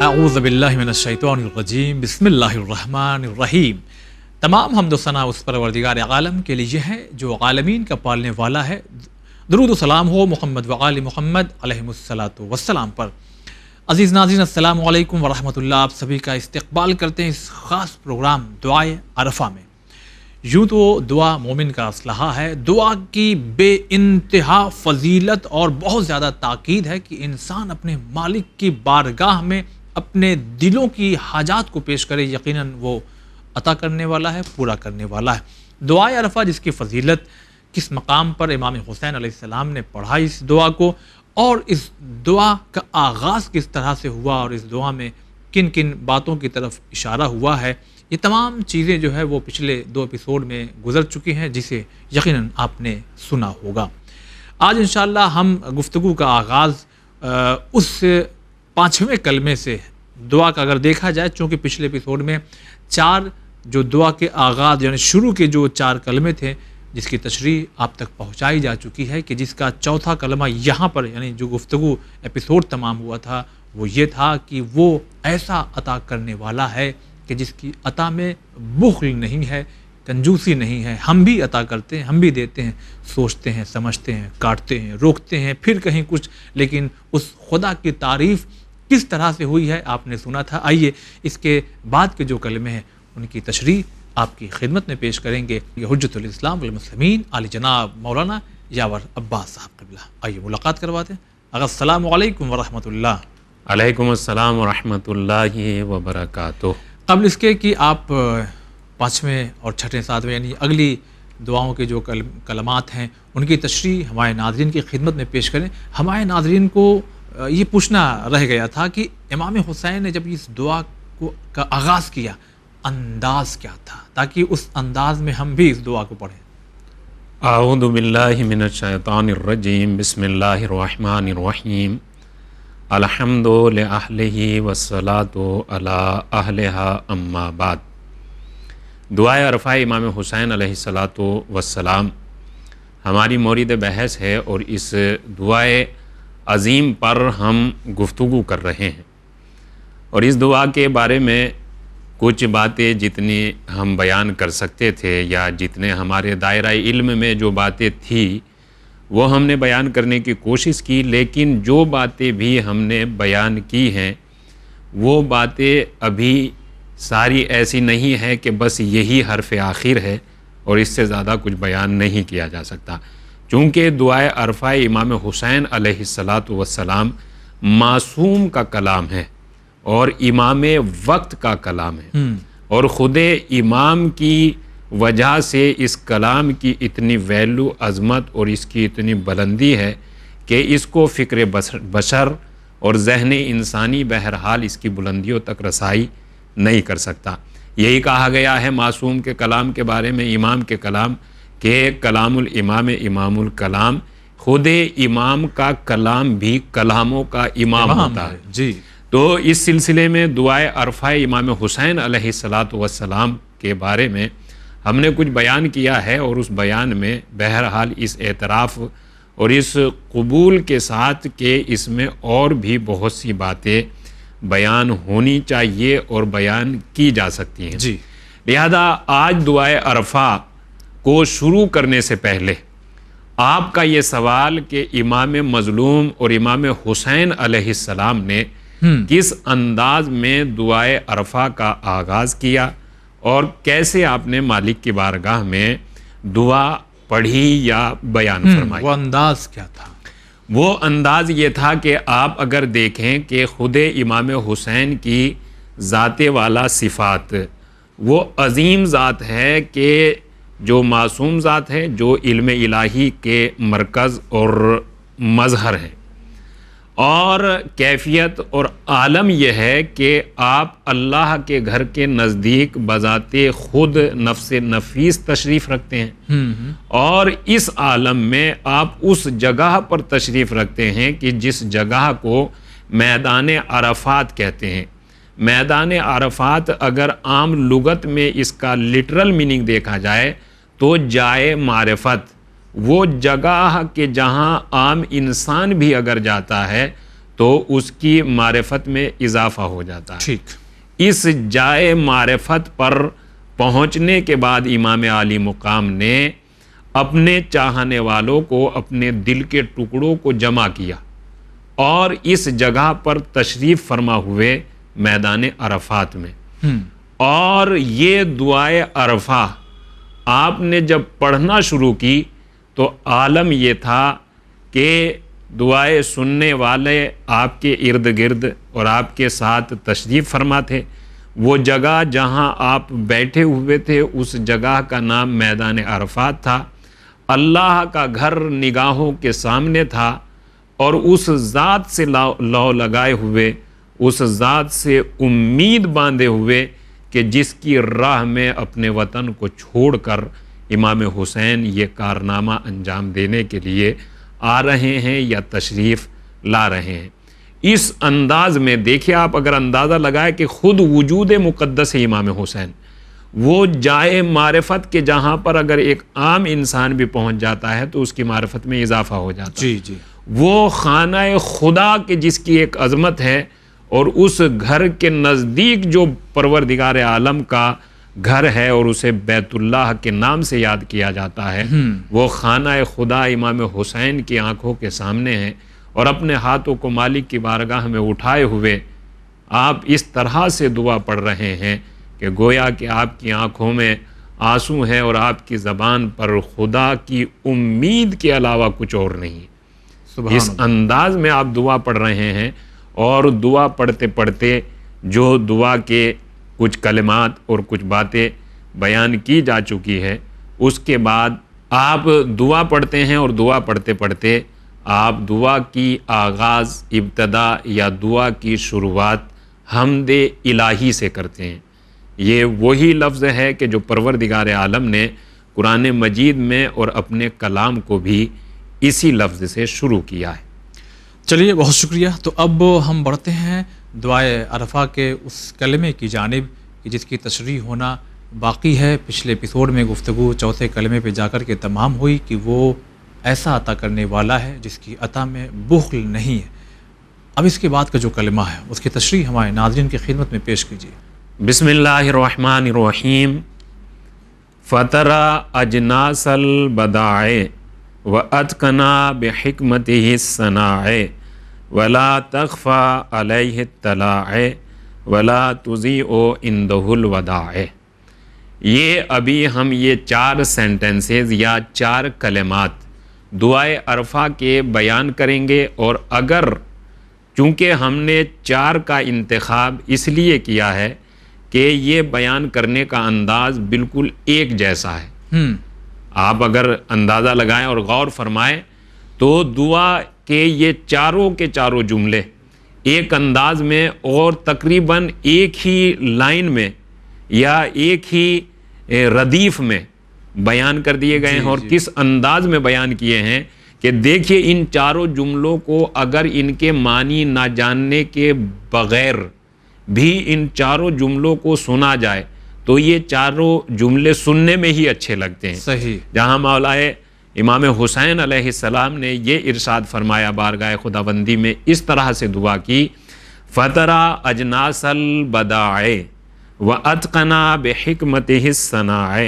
اعوذ باللہ من الشیطان الرجیم بسم اللہ الرحمن الرحیم۔ تمام حمد و ثنا اس پروردگار عالم کے لیے ہے جو عالمین کا پالنے والا ہے۔ درود و سلام ہو محمد و آل محمد علیہ الصلاۃ والسلام پر۔ عزیز ناظرین السلام علیکم ورحمۃ اللہ، آپ سبھی کا استقبال کرتے ہیں اس خاص پروگرام دعائے عرفہ میں۔ یوں تو دعا مومن کا اسلحہ ہے، دعا کی بے انتہا فضیلت اور بہت زیادہ تاکید ہے کہ انسان اپنے مالک کی بارگاہ میں اپنے دلوں کی حاجات کو پیش کرے، یقیناً وہ عطا کرنے والا ہے، پورا کرنے والا ہے۔ دعائے عرفہ جس کی فضیلت کس مقام پر امام حسین علیہ السلام نے پڑھا اس دعا کو، اور اس دعا کا آغاز کس طرح سے ہوا، اور اس دعا میں کن کن باتوں کی طرف اشارہ ہوا ہے، یہ تمام چیزیں جو ہے وہ پچھلے 2 ایپیسوڈ میں گزر چکی ہیں، جسے یقیناً آپ نے سنا ہوگا۔ آج انشاءاللہ ہم گفتگو کا آغاز اس 5ویں کلمے سے، دعا کا اگر دیکھا جائے، چونکہ پچھلے ایپیسوڈ میں 4 جو دعا کے آغاز یعنی شروع کے جو 4 کلمے تھے، جس کی تشریح آپ تک پہنچائی جا چکی ہے کہ جس کا چوتھا کلمہ یہاں پر یعنی جو گفتگو ایپیسوڈ تمام ہوا تھا وہ یہ تھا کہ وہ ایسا عطا کرنے والا ہے کہ جس کی عطا میں بخل نہیں ہے، کنجوسی نہیں ہے۔ ہم بھی عطا کرتے ہیں، ہم بھی دیتے ہیں، سوچتے ہیں، سمجھتے ہیں، کاٹتے ہیں، روکتے ہیں، پھر کہیں کچھ، لیکن اس خدا کی تعریف کس طرح سے ہوئی ہے آپ نے سنا تھا۔ آئیے اس کے بعد کے جو کلمے ہیں ان کی تشریح آپ کی خدمت میں پیش کریں گے یہ حجت الاسلام والمسلمین علی جناب مولانا یاور عباس صاحب قبلہ۔ آئیے ملاقات کرواتے ہیں۔ السلام علیکم ورحمۃ اللہ۔ علیکم السلام ورحمۃ اللہ وبرکاتہ۔ قبل اس کے کہ آپ 5ویں اور 6ٹھے 7ویں یعنی اگلی دعاؤں کے جو کلمات ہیں ان کی تشریح ہمارے ناظرین کی خدمت میں پیش کریں، ہمارے ناظرین کو یہ پوچھنا رہ گیا تھا کہ امام حسین نے جب اس دعا کا آغاز کیا انداز کیا تھا، تاکہ اس انداز میں ہم بھی اس دعا کو پڑھیں۔ اعوذ باللہ من الشیطان الرجیم، بسم اللہ الرحمن الرحیم، الحمد لأہلہ والصلاة علی اہلہا اما بعد۔ دعائے عرفہ امام حسین علیہ الصلاۃ والسلام ہماری مورد بحث ہے، اور اس دعائے عظیم پر ہم گفتگو کر رہے ہیں، اور اس دعا کے بارے میں کچھ باتیں جتنی ہم بیان کر سکتے تھے یا جتنے ہمارے دائرہ علم میں جو باتیں تھیں وہ ہم نے بیان کرنے کی کوشش کی، لیکن جو باتیں بھی ہم نے بیان کی ہیں وہ باتیں ابھی ساری ایسی نہیں ہے کہ بس یہی حرف آخر ہے اور اس سے زیادہ کچھ بیان نہیں کیا جا سکتا، چونکہ دعائے عرفہ امام حسین علیہ الصلاۃ والسلام معصوم کا کلام ہے اور امام وقت کا کلام ہے، اور خود امام کی وجہ سے اس کلام کی اتنی ویلو، عظمت اور اس کی اتنی بلندی ہے کہ اس کو فکر بشر اور ذہن انسانی بہرحال اس کی بلندیوں تک رسائی نہیں کر سکتا۔ یہی کہا گیا ہے معصوم کے کلام کے بارے میں، امام کے کلام، کہ کلام الامام امام الکلام، خود امام کا کلام بھی کلاموں کا امام ہوتا ہے۔ جی، تو اس سلسلے میں دعائے عرفہ امام حسین علیہ الصلاۃ والسلام کے بارے میں ہم نے کچھ بیان کیا ہے، اور اس بیان میں بہرحال اس اعتراف اور اس قبول کے ساتھ کہ اس میں اور بھی بہت سی باتیں بیان ہونی چاہیے اور بیان کی جا سکتی ہیں۔ جی، لہذا آج دعائے عرفہ کو شروع کرنے سے پہلے آپ کا یہ سوال کہ امام مظلوم اور امام حسین علیہ السلام نے کس انداز میں دعائے عرفہ کا آغاز کیا اور کیسے آپ نے مالک کی بارگاہ میں دعا پڑھی یا بیان فرمائی، وہ انداز کیا تھا؟ وہ انداز یہ تھا کہ آپ اگر دیکھیں کہ خود امام حسین کی ذات والا صفات وہ عظیم ذات ہے، کہ جو معصوم ذات ہے، جو علم الہی کے مرکز اور مظہر ہیں، اور کیفیت اور عالم یہ ہے کہ آپ اللہ کے گھر کے نزدیک بذات خود نفس نفیس تشریف رکھتے ہیں، اور اس عالم میں آپ اس جگہ پر تشریف رکھتے ہیں کہ جس جگہ کو میدان عرفات کہتے ہیں۔ میدان عرفات اگر عام لغت میں اس کا لٹرل میننگ دیکھا جائے تو جائے معرفت، وہ جگہ کہ جہاں عام انسان بھی اگر جاتا ہے تو اس کی معرفت میں اضافہ ہو جاتا ہے۔ ٹھیک، اس جائے معرفت پر پہنچنے کے بعد امام عالی مقام نے اپنے چاہنے والوں کو اپنے دل کے ٹکڑوں کو جمع کیا اور اس جگہ پر تشریف فرما ہوئے میدان عرفات میں، اور یہ دعائے عرفہ آپ نے جب پڑھنا شروع کی تو عالم یہ تھا کہ دعائے سننے والے آپ کے ارد گرد اور آپ کے ساتھ تشریف فرما تھے۔ وہ جگہ جہاں آپ بیٹھے ہوئے تھے اس جگہ کا نام میدان عرفات تھا۔ اللہ کا گھر نگاہوں کے سامنے تھا اور اس ذات سے لو لگائے ہوئے، اس ذات سے امید باندھے ہوئے کہ جس کی راہ میں اپنے وطن کو چھوڑ کر امام حسین یہ کارنامہ انجام دینے کے لیے آ رہے ہیں یا تشریف لا رہے ہیں۔ اس انداز میں دیکھیں آپ اگر اندازہ لگائے کہ خود وجود مقدس ہے امام حسین، وہ جائے معرفت کے جہاں پر اگر ایک عام انسان بھی پہنچ جاتا ہے تو اس کی معرفت میں اضافہ ہو جاتا ہے۔ جی، وہ خانہ خدا کے جس کی ایک عظمت ہے، اور اس گھر کے نزدیک جو پروردگار عالم کا گھر ہے اور اسے بیت اللہ کے نام سے یاد کیا جاتا ہے، وہ خانہ خدا امام حسین کی آنکھوں کے سامنے ہے، اور اپنے ہاتھوں کو مالک کی بارگاہ میں اٹھائے ہوئے آپ اس طرح سے دعا پڑھ رہے ہیں کہ گویا کہ آپ کی آنکھوں میں آنسو ہیں اور آپ کی زبان پر خدا کی امید کے علاوہ کچھ اور نہیں۔ اس انداز میں آپ دعا پڑھ رہے ہیں، اور دعا پڑھتے پڑھتے جو دعا کے کچھ کلمات اور کچھ باتیں بیان کی جا چکی ہے، اس کے بعد آپ دعا پڑھتے ہیں، اور دعا پڑھتے پڑھتے آپ دعا کی آغاز، ابتدا یا دعا کی شروعات حمد الہی سے کرتے ہیں۔ یہ وہی لفظ ہے کہ جو پروردگار عالم نے قرآن مجید میں اور اپنے کلام کو بھی اسی لفظ سے شروع کیا ہے۔ چلیے، بہت شکریہ۔ تو اب ہم بڑھتے ہیں دعائے عرفہ کے اس کلمے کی جانب کہ جس کی تشریح ہونا باقی ہے۔ پچھلے ایپیسوڈ میں گفتگو چوتھے کلمے پہ جا کر کے تمام ہوئی کہ وہ ایسا عطا کرنے والا ہے جس کی عطا میں بخل نہیں ہے۔ اب اس کے بعد کا جو کلمہ ہے اس کی تشریح ہمارے ناظرین کی خدمت میں پیش کیجیے۔ بسم اللہ الرحمن الرحیم۔ فطرہ اجناس البداع واتقنا بحکمتہ الصناع ولا تخفى علیہ الطلاع ولا تضیع عنده الوداع۔ یہ ابھی ہم یہ 4 سینٹنسز یا 4 کلمات دعائے عرفہ کے بیان کریں گے، اور اگر چونکہ ہم نے 4 کا انتخاب اس لیے کیا ہے کہ یہ بیان کرنے کا انداز بالکل ایک جیسا ہے، آپ اگر اندازہ لگائیں اور غور فرمائیں تو دعا کہ یہ چاروں کے چاروں جملے ایک انداز میں اور تقریباً ایک ہی لائن میں یا ایک ہی ردیف میں بیان کر دیے گئے ہیں، اور کس انداز میں بیان کیے ہیں کہ دیکھیے ان چاروں جملوں کو اگر ان کے معنی نہ جاننے کے بغیر بھی ان چاروں جملوں کو سنا جائے تو یہ چاروں جملے سننے میں ہی اچھے لگتے ہیں۔ صحیح۔ جہاں مولائے امام حسین علیہ السلام نے یہ ارشاد فرمایا بارگاہ خداوندی میں، اس طرح سے دعا کی، فطرہ اجناس البداع واتقنا بحکمتہ الصناع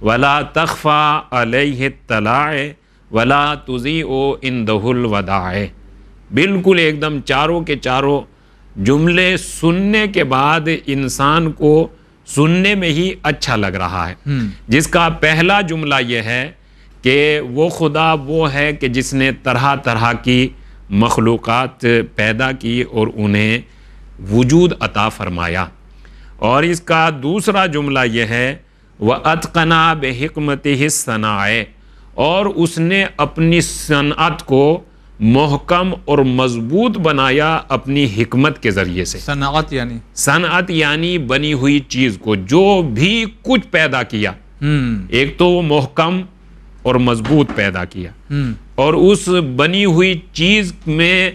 ولا تخفى علیہ الطلاع ولا تضیع عنده الوداع۔ بالکل ایک دم چاروں کے چاروں جملے سننے کے بعد انسان کو سننے میں ہی اچھا لگ رہا ہے، جس کا پہلا جملہ یہ ہے کہ وہ خدا وہ ہے کہ جس نے طرح طرح کی مخلوقات پیدا کی اور انہیں وجود عطا فرمایا، اور اس کا دوسرا جملہ یہ ہے وَأَتْقَنَا بِحِکْمَتِهِ الصَّنَاعِ، اور اس نے اپنی صنعت کو محکم اور مضبوط بنایا اپنی حکمت کے ذریعے سے۔ صنعت یعنی بنی ہوئی چیز کو، جو بھی کچھ پیدا کیا، ایک تو وہ محکم اور مضبوط پیدا کیا، اور اس بنی ہوئی چیز میں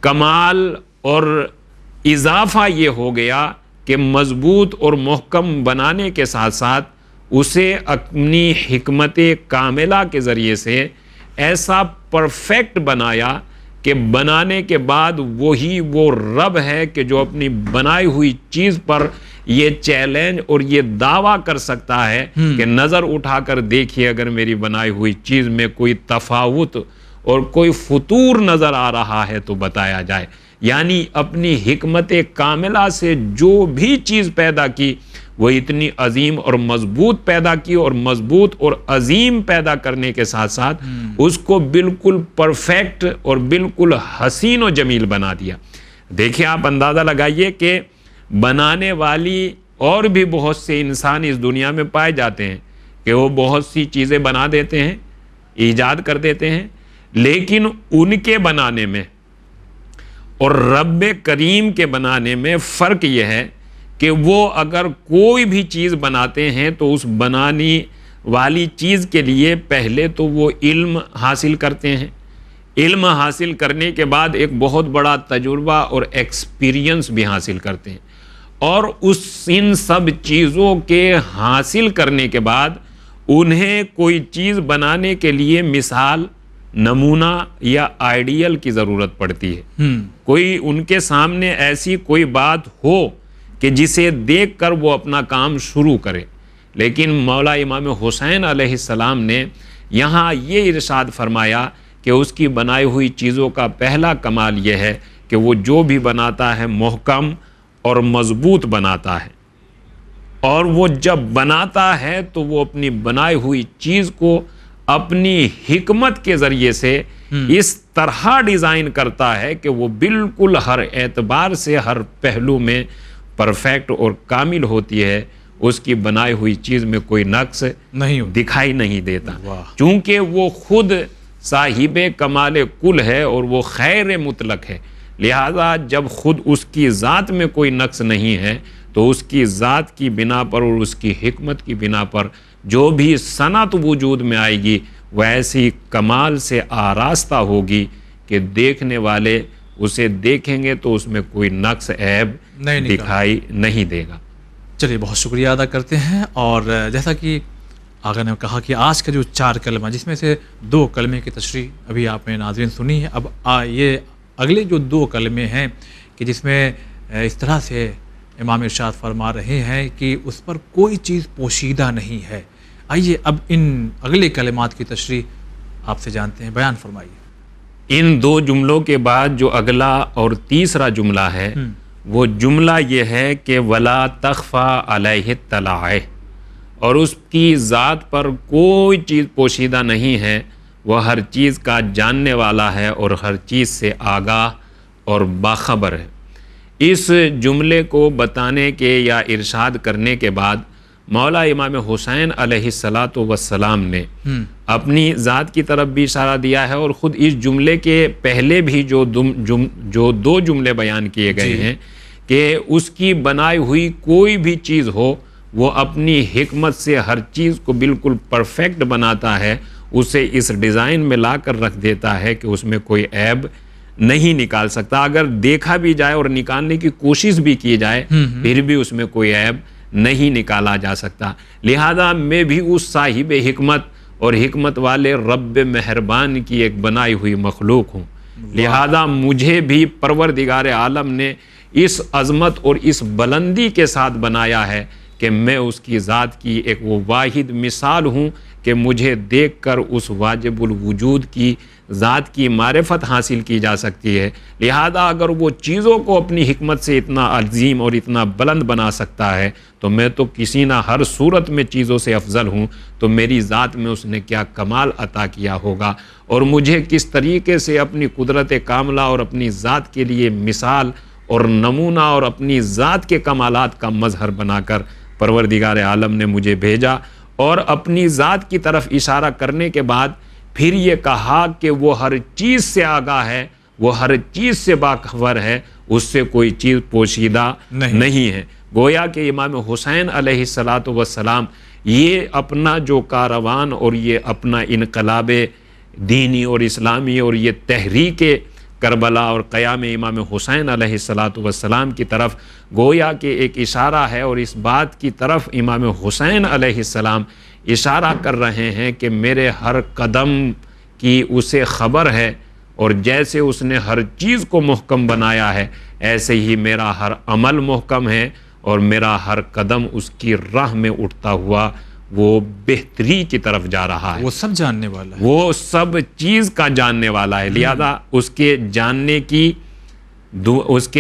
کمال اور اضافہ یہ ہو گیا کہ مضبوط اور محکم بنانے کے ساتھ ساتھ اسے اپنی حکمت کاملہ کے ذریعے سے ایسا پرفیکٹ بنایا کہ بنانے کے بعد وہی وہ رب ہے کہ جو اپنی بنائی ہوئی چیز پر یہ چیلنج اور یہ دعویٰ کر سکتا ہے کہ نظر اٹھا کر دیکھیے اگر میری بنائی ہوئی چیز میں کوئی تفاوت اور کوئی فطور نظر آ رہا ہے تو بتایا جائے. یعنی اپنی حکمت کاملہ سے جو بھی چیز پیدا کی وہ اتنی عظیم اور مضبوط پیدا کی، اور مضبوط اور عظیم پیدا کرنے کے ساتھ ساتھ اس کو بالکل پرفیکٹ اور بالکل حسین و جمیل بنا دیا. دیکھیں آپ اندازہ لگائیے کہ بنانے والی اور بھی بہت سے انسان اس دنیا میں پائے جاتے ہیں کہ وہ بہت سی چیزیں بنا دیتے ہیں، ایجاد کر دیتے ہیں، لیکن ان کے بنانے میں اور رب کریم کے بنانے میں فرق یہ ہے کہ وہ اگر کوئی بھی چیز بناتے ہیں تو اس بنانے والی چیز کے لیے پہلے تو وہ علم حاصل کرتے ہیں. علم حاصل کرنے کے بعد ایک بہت بڑا تجربہ اور ایکسپیرینس بھی حاصل کرتے ہیں، اور ان سب چیزوں کے حاصل کرنے کے بعد انہیں کوئی چیز بنانے کے لیے مثال، نمونہ یا آئیڈیل کی ضرورت پڑتی ہے. کوئی ان کے سامنے ایسی کوئی بات ہو کہ جسے دیکھ کر وہ اپنا کام شروع کرے. لیکن مولا امام حسین علیہ السلام نے یہاں یہ ارشاد فرمایا کہ اس کی بنائی ہوئی چیزوں کا پہلا کمال یہ ہے کہ وہ جو بھی بناتا ہے محکم اور مضبوط بناتا ہے، اور وہ جب بناتا ہے تو وہ اپنی بنائی ہوئی چیز کو اپنی حکمت کے ذریعے سے اس طرح ڈیزائن کرتا ہے کہ وہ بالکل ہر اعتبار سے ہر پہلو میں پرفیکٹ اور کامل ہوتی ہے. اس کی بنائی ہوئی چیز میں کوئی نقص دکھائی نہیں دیتا، چونکہ وہ خود صاحب کمال کل ہے اور وہ خیر مطلق ہے. لہذا جب خود اس کی ذات میں کوئی نقص نہیں ہے تو اس کی ذات کی بنا پر اور اس کی حکمت کی بنا پر جو بھی صنعت وجود میں آئے گی وہ ایسی کمال سے آراستہ ہوگی کہ دیکھنے والے اسے دیکھیں گے تو اس میں کوئی نقص عیب دکھائی نہیں دے گا. چلیے بہت شکریہ ادا کرتے ہیں. اور جیسا کہ آقا نے کہا کہ آج کا جو 4 کلمہ جس میں سے 2 کلمے کی تشریح ابھی آپ نے ناظرین سنی ہے، اب یہ اگلے جو 2 کلمے ہیں کہ جس میں اس طرح سے امام ارشاد فرما رہے ہیں کہ اس پر کوئی چیز پوشیدہ نہیں ہے. آئیے اب ان اگلے کلمات کی تشریح آپ سے جانتے ہیں، بیان فرمائیے. ان 2 جملوں کے بعد جو اگلا اور تیسرا جملہ ہے وہ جملہ یہ ہے کہ وَلَا تَخْفَى عَلَيْهِ الطَّلَاعِ، اور اس کی ذات پر کوئی چیز پوشیدہ نہیں ہے، وہ ہر چیز کا جاننے والا ہے اور ہر چیز سے آگاہ اور باخبر ہے. اس جملے کو بتانے کے یا ارشاد کرنے کے بعد مولا امام حسین علیہ السلام نے اپنی ذات کی طرف بھی اشارہ دیا ہے، اور خود اس جملے کے پہلے بھی جو 2 جملے بیان کیے گئے ہیں کہ اس کی بنائی ہوئی کوئی بھی چیز ہو وہ اپنی حکمت سے ہر چیز کو بالکل پرفیکٹ بناتا ہے، اسے اس ڈیزائن میں لا کر رکھ دیتا ہے کہ اس میں کوئی عیب نہیں نکال سکتا. اگر دیکھا بھی جائے اور نکالنے کی کوشش بھی کی جائے پھر بھی اس میں کوئی عیب نہیں نکالا جا سکتا. لہذا میں بھی اس صاحب حکمت اور حکمت والے رب مہربان کی ایک بنائی ہوئی مخلوق ہوں. لہذا مجھے بھی پروردگار عالم نے اس عظمت اور اس بلندی کے ساتھ بنایا ہے کہ میں اس کی ذات کی ایک وہ واحد مثال ہوں کہ مجھے دیکھ کر اس واجب الوجود کی ذات کی معرفت حاصل کی جا سکتی ہے. لہذا اگر وہ چیزوں کو اپنی حکمت سے اتنا عظیم اور اتنا بلند بنا سکتا ہے تو میں تو کسی نہ ہر صورت میں چیزوں سے افضل ہوں، تو میری ذات میں اس نے کیا کمال عطا کیا ہوگا، اور مجھے کس طریقے سے اپنی قدرت کاملہ اور اپنی ذات کے لیے مثال اور نمونہ اور اپنی ذات کے کمالات کا مظہر بنا کر پروردگار عالم نے مجھے بھیجا. اور اپنی ذات کی طرف اشارہ کرنے کے بعد پھر یہ کہا کہ وہ ہر چیز سے آگاہ ہے، وہ ہر چیز سے باخبر ہے، اس سے کوئی چیز پوشیدہ نہیں ہے. گویا کہ امام حسین علیہ السلام یہ اپنا جو کاروان اور یہ اپنا انقلاب دینی اور اسلامی اور یہ تحریک کربلا اور قیام امام حسین علیہ السلام کی طرف گویا کہ ایک اشارہ ہے، اور اس بات کی طرف امام حسین علیہ السلام اشارہ کر رہے ہیں کہ میرے ہر قدم کی اسے خبر ہے اور جیسے اس نے ہر چیز کو محکم بنایا ہے ایسے ہی میرا ہر عمل محکم ہے اور میرا ہر قدم اس کی راہ میں اٹھتا ہوا وہ بہتری کی طرف جا رہا ہے۔ وہ سب جاننے والا ہے، وہ سب چیز کا جاننے والا ہے، لہذا اس کے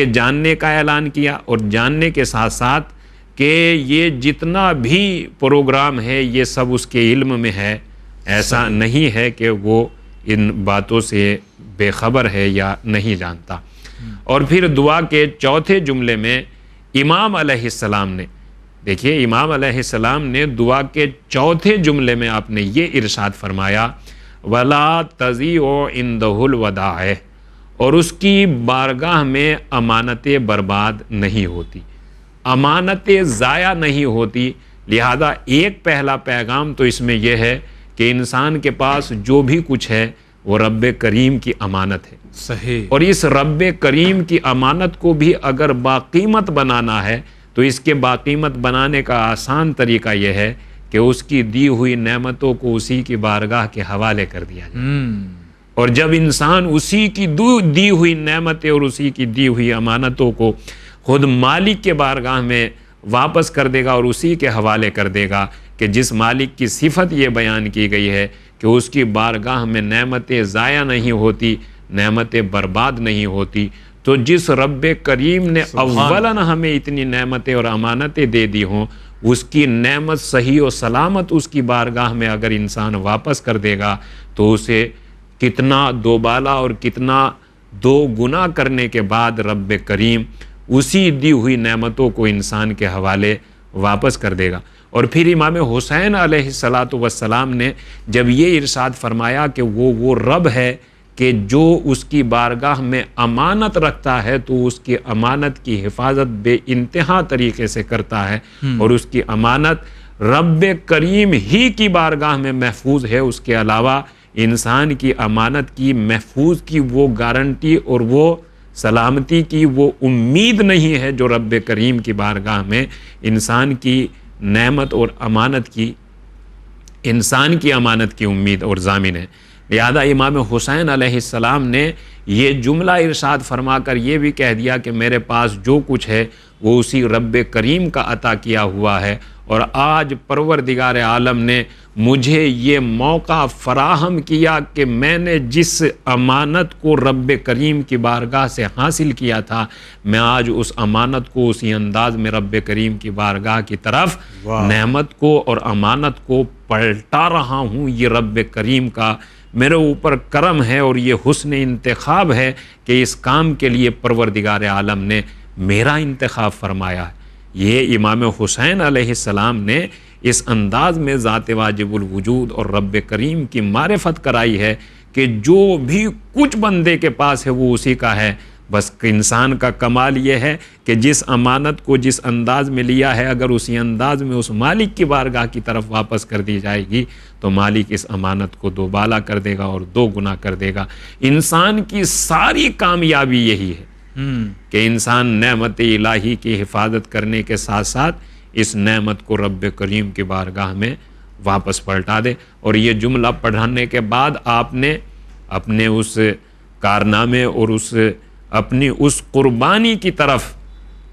جاننے کا اعلان کیا، اور جاننے کے ساتھ ساتھ کہ یہ جتنا بھی پروگرام ہے یہ سب اس کے علم میں ہے، ایسا نہیں ہے کہ وہ ان باتوں سے بے خبر ہے یا نہیں جانتا۔ اور پھر دعا کے چوتھے جملے میں امام علیہ السلام نے، دیکھیے امام علیہ السلام نے دعا کے چوتھے جملے میں آپ نے یہ ارشاد فرمایا وَلَا تَضِيعُ عِندَهُ الْوَدَائِعُ، اور اس کی بارگاہ میں امانتیں برباد نہیں ہوتی، امانتیں ضائع نہیں ہوتی۔ لہذا ایک پہلا پیغام تو اس میں یہ ہے کہ انسان کے پاس جو بھی کچھ ہے وہ رب کریم کی امانت ہے، صحیح، اور اس رب کریم کی امانت کو بھی اگر باقیمت بنانا ہے تو اس کے باقیمت بنانے کا آسان طریقہ یہ ہے کہ اس کی دی ہوئی نعمتوں کو اسی کی بارگاہ کے حوالے کر دیا جائے۔ اور جب انسان اسی کی دی ہوئی نعمتیں اور اسی کی دی ہوئی امانتوں کو خود مالک کے بارگاہ میں واپس کر دے گا اور اسی کے حوالے کر دے گا کہ جس مالک کی صفت یہ بیان کی گئی ہے کہ اس کی بارگاہ میں نعمتیں ضائع نہیں ہوتی، نعمتیں برباد نہیں ہوتی، تو جس رب کریم نے اولاً ہمیں اتنی نعمتیں اور امانتیں دے دی ہوں، اس کی نعمت صحیح و سلامت اس کی بارگاہ میں اگر انسان واپس کر دے گا تو اسے کتنا دوبالا اور کتنا دو گنا کرنے کے بعد رب کریم اسی دی ہوئی نعمتوں کو انسان کے حوالے واپس کر دے گا۔ اور پھر امام حسین علیہ السلام نے جب یہ ارشاد فرمایا کہ وہ رب ہے کہ جو اس کی بارگاہ میں امانت رکھتا ہے تو اس کی امانت کی حفاظت بے انتہا طریقے سے کرتا ہے، اور اس کی امانت رب کریم ہی کی بارگاہ میں محفوظ ہے، اس کے علاوہ انسان کی امانت کی محفوظ کی وہ گارنٹی اور وہ سلامتی کی وہ امید نہیں ہے جو رب کریم کی بارگاہ میں انسان کی نعمت اور امانت کی، انسان کی امانت کی امید اور ضامن ہے۔ لہذا امام حسین علیہ السلام نے یہ جملہ ارشاد فرما کر یہ بھی کہہ دیا کہ میرے پاس جو کچھ ہے وہ اسی رب کریم کا عطا کیا ہوا ہے، اور آج پروردگار عالم نے مجھے یہ موقع فراہم کیا کہ میں نے جس امانت کو رب کریم کی بارگاہ سے حاصل کیا تھا، میں آج اس امانت کو اسی انداز میں رب کریم کی بارگاہ کی طرف نعمت کو اور امانت کو پلٹا رہا ہوں۔ یہ رب کریم کا میرے اوپر کرم ہے اور یہ حسن انتخاب ہے کہ اس کام کے لیے پروردگار عالم نے میرا انتخاب فرمایا ہے۔ یہ امام حسین علیہ السلام نے اس انداز میں ذات واجب الوجود اور رب کریم کی معرفت کرائی ہے کہ جو بھی کچھ بندے کے پاس ہے وہ اسی کا ہے، بس انسان کا کمال یہ ہے کہ جس امانت کو جس انداز میں لیا ہے اگر اسی انداز میں اس مالک کی بارگاہ کی طرف واپس کر دی جائے گی تو مالک اس امانت کو دوبالا کر دے گا اور دو گنا کر دے گا۔ انسان کی ساری کامیابی یہی ہے کہ انسان نعمت الہی کی حفاظت کرنے کے ساتھ ساتھ اس نعمت کو رب کریم کی بارگاہ میں واپس پلٹا دے۔ اور یہ جملہ پڑھانے کے بعد آپ نے اپنے اس کارنامے اور اپنی اس قربانی کی طرف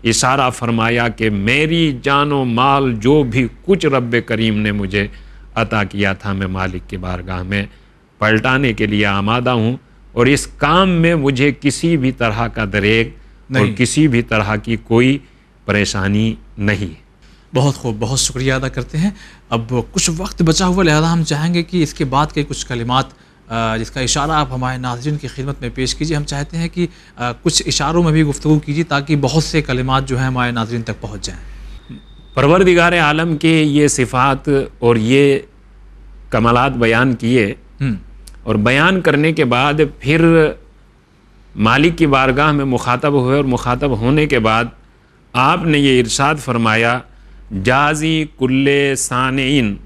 اشارہ فرمایا کہ میری جان و مال جو بھی کچھ رب کریم نے مجھے عطا کیا تھا میں مالک کی بارگاہ میں پلٹانے کے لیے آمادہ ہوں، اور اس کام میں مجھے کسی بھی طرح کا دریغ اور کسی بھی طرح کی کوئی پریشانی نہیں۔ بہت خوب، بہت شکریہ ادا کرتے ہیں۔ اب کچھ وقت بچا ہوا، لہذا ہم چاہیں گے کہ اس کے بعد کے کچھ کلمات جس کا اشارہ آپ ہمارے ناظرین کی خدمت میں پیش کیجیے۔ ہم چاہتے ہیں کہ کچھ اشاروں میں بھی گفتگو کیجیے تاکہ بہت سے کلمات جو ہیں ہمارے ناظرین تک پہنچ جائیں۔ پروردگار عالم کے یہ صفات اور یہ کمالات بیان کیے، اور بیان کرنے کے بعد پھر مالک کی بارگاہ میں مخاطب ہوئے، اور مخاطب ہونے کے بعد آپ نے یہ ارشاد فرمایا جازی کل صانعین،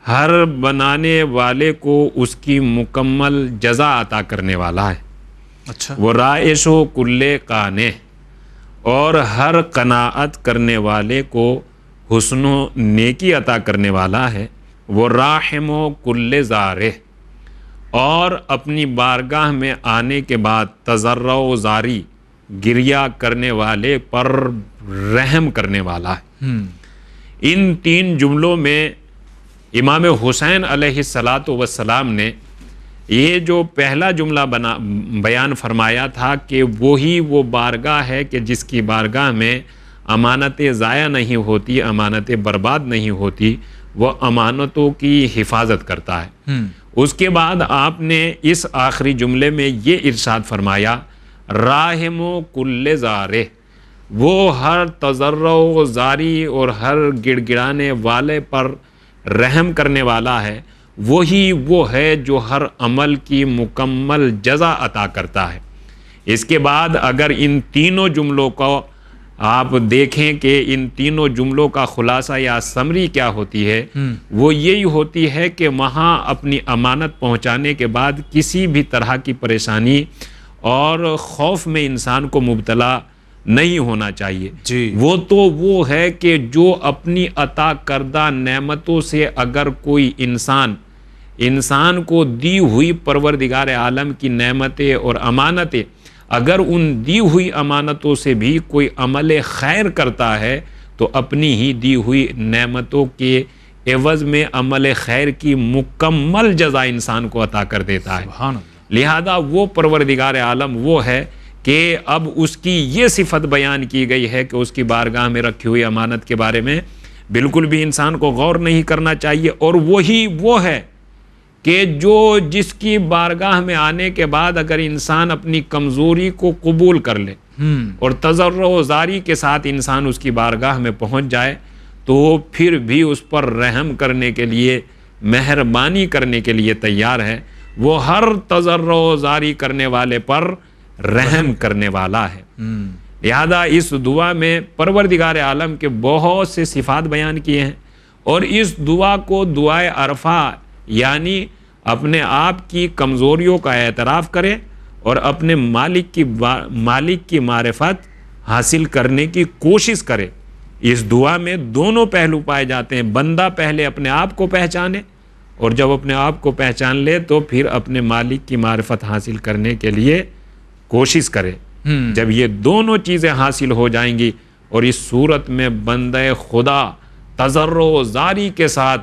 ہر بنانے والے کو اس کی مکمل جزا عطا کرنے والا ہے۔ اچھا، وہ رائش و کل قانع، اور ہر قناعت کرنے والے کو حسن و نیکی عطا کرنے والا ہے۔ وہ راحم و کل زارع، اور اپنی بارگاہ میں آنے کے بعد تضرع و زاری گریہ کرنے والے پر رحم کرنے والا ہے۔ ان تین جملوں میں امام حسین علیہ السلام نے یہ جو پہلا جملہ بیان فرمایا تھا کہ وہی وہ بارگاہ ہے کہ جس کی بارگاہ میں امانتیں ضائع نہیں ہوتی، امانتیں برباد نہیں ہوتی، وہ امانتوں کی حفاظت کرتا ہے۔ اس کے بعد آپ نے اس آخری جملے میں یہ ارشاد فرمایا، راحم و کل زارے، وہ ہر تضرع و زاری اور ہر گڑ گڑانے والے پر رحم کرنے والا ہے، وہی وہ ہے جو ہر عمل کی مکمل جزا عطا کرتا ہے۔ اس کے بعد اگر ان تینوں جملوں کو آپ دیکھیں کہ ان تینوں جملوں کا خلاصہ یا سمری کیا ہوتی ہے، وہ یہی ہوتی ہے کہ وہاں اپنی امانت پہنچانے کے بعد کسی بھی طرح کی پریشانی اور خوف میں انسان کو مبتلا نہیں ہونا چاہیے۔ وہ تو وہ ہے کہ جو اپنی عطا کردہ نعمتوں سے اگر کوئی انسان کو دی ہوئی پروردگار عالم کی نعمتیں اور امانتیں، اگر ان دی ہوئی امانتوں سے بھی کوئی عمل خیر کرتا ہے تو اپنی ہی دی ہوئی نعمتوں کے عوض میں عمل خیر کی مکمل جزا انسان کو عطا کر دیتا ہے۔ لہذا وہ پروردگار عالم وہ ہے کہ اب اس کی یہ صفت بیان کی گئی ہے کہ اس کی بارگاہ میں رکھی ہوئی امانت کے بارے میں بالکل بھی انسان کو غور نہیں کرنا چاہیے، اور وہی وہ ہے کہ جس کی بارگاہ میں آنے کے بعد اگر انسان اپنی کمزوری کو قبول کر لے اور تضرع و زاری کے ساتھ انسان اس کی بارگاہ میں پہنچ جائے تو پھر بھی اس پر رحم کرنے کے لیے، مہربانی کرنے کے لیے تیار ہے۔ وہ ہر تضرع و زاری کرنے والے پر رحم کرنے والا ہے۔ لہذا اس دعا میں پروردگار عالم کے بہت سے صفات بیان کیے ہیں، اور اس دعا کو دعائے عرفہ یعنی اپنے آپ کی کمزوریوں کا اعتراف کرے اور اپنے مالک کی معرفت حاصل کرنے کی کوشش کرے۔ اس دعا میں دونوں پہلو پائے جاتے ہیں، بندہ پہلے اپنے آپ کو پہچانے، اور جب اپنے آپ کو پہچان لے تو پھر اپنے مالک کی معرفت حاصل کرنے کے لیے کوشش کرے۔ جب یہ دونوں چیزیں حاصل ہو جائیں گی اور اس صورت میں بندہ خدا تضرع و زاری کے ساتھ،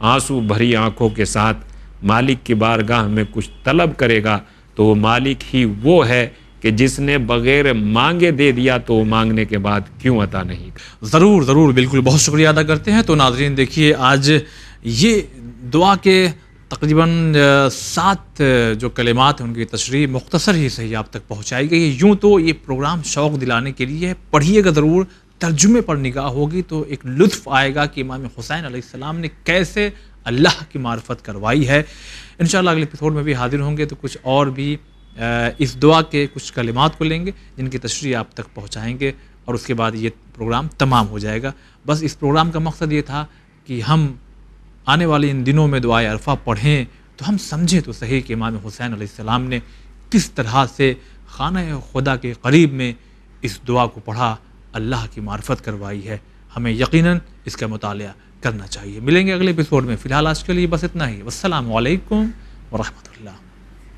آنسو بھری آنکھوں کے ساتھ مالک کی بارگاہ میں کچھ طلب کرے گا تو وہ مالک ہی وہ ہے کہ جس نے بغیر مانگے دے دیا تو وہ مانگنے کے بعد کیوں عطا نہیں۔ ضرور بالکل، بہت شکریہ ادا کرتے ہیں۔ تو ناظرین دیکھیے، آج یہ دعا کے تقریباً 7 جو کلمات ہیں ان کی تشریح مختصر ہی صحیح آپ تک پہنچائی گئی ہے۔ یوں تو یہ پروگرام شوق دلانے کے لیے ہے، پڑھیے گا ضرور، ترجمے پر نگاہ ہوگی تو ایک لطف آئے گا کہ امام حسین علیہ السلام نے کیسے اللہ کی معرفت کروائی ہے۔ انشاءاللہ اگلے ایپیسوڈ میں بھی حاضر ہوں گے تو کچھ اور بھی اس دعا کے کچھ کلمات کو لیں گے جن کی تشریح آپ تک پہنچائیں گے، اور اس کے بعد یہ پروگرام تمام ہو جائے گا۔ بس اس پروگرام کا مقصد یہ تھا کہ ہم آنے والے ان دنوں میں دعائے عرفہ پڑھیں تو ہم سمجھیں تو صحیح کہ امام حسین علیہ السلام نے کس طرح سے خانہ خدا کے قریب میں اس دعا کو پڑھا، اللہ کی معرفت کروائی ہے۔ ہمیں یقیناً اس کا مطالعہ کرنا چاہیے۔ ملیں گے اگلے ایپیسوڈ میں، فی الحال آج کے لیے بس اتنا ہی۔ والسلام علیکم ورحمۃ اللہ۔